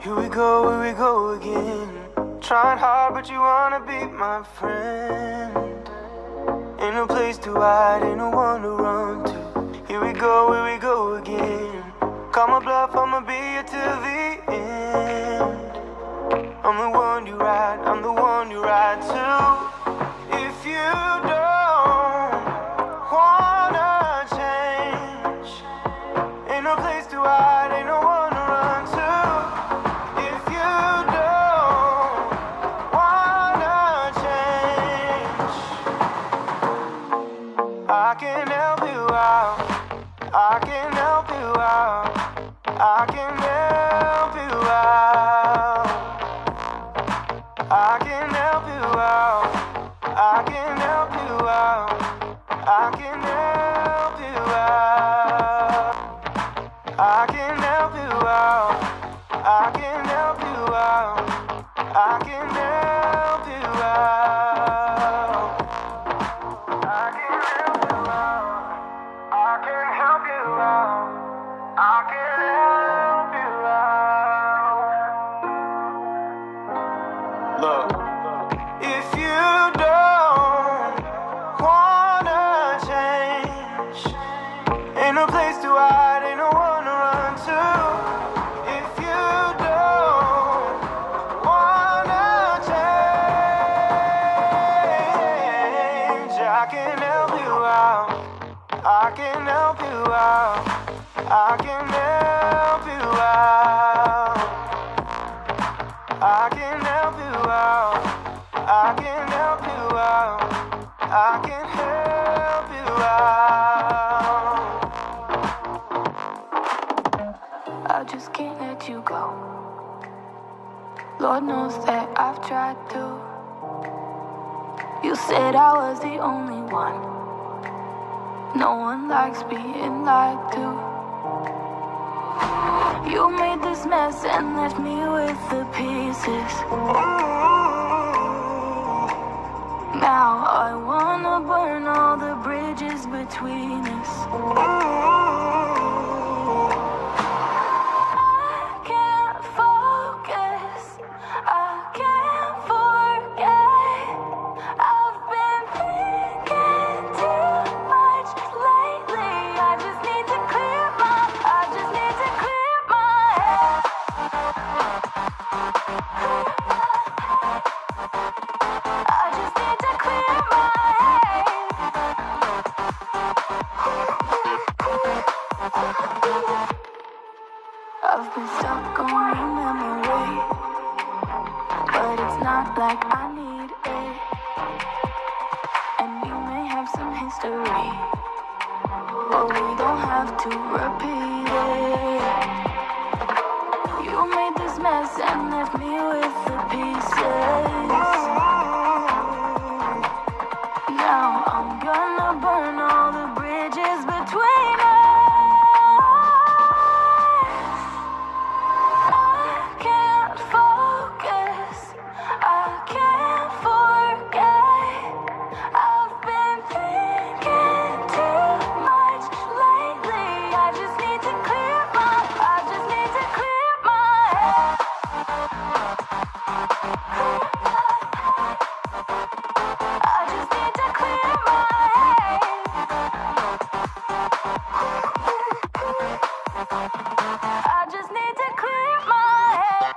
Here we go again. Trying hard, but you wanna be my friend. Ain't no place to hide, ain't no one to run to. Here we go again. Call my bluff, I'ma be here till the end. I'm the one you ride, I'm the one you ride to. If you don't wanna change, ain't no place to hide, ain't no one to run to. If you don't wanna change, I can help you out, I can help you out, I can help you out, I can help you out, I can help you out, I can help you out, I can help you out, I can help you out, I can help you out, I can help you out, I can help you out, I can help you out. Look, if you don't wanna change, ain't no place to hide, ain't no one to run to. If you don't wanna change, I can help you out, I can help you out, I can help you out, I can help you out, I can help you out, I can help you out. I just can't let you go. Lord knows that I've tried to. You said I was the only one. No one likes being lied to. You made this mess and left me with the pieces. Now I wanna burn all the bridges between us. I can't focus, I can't forget. I've been thinking too much lately. I just need to clear my head. I just need to clear my head. I've been stuck on your memory, but it's not like I need it. And we may have some history, but we don't have to repeat it. You made this mess and left me with the pieces. Now I'm gonna burn all the bridges between us. I can't focus, I can't forget. I've been thinking too much lately. I just need to clear my head. I just need to clear my head. I just need to clear my head.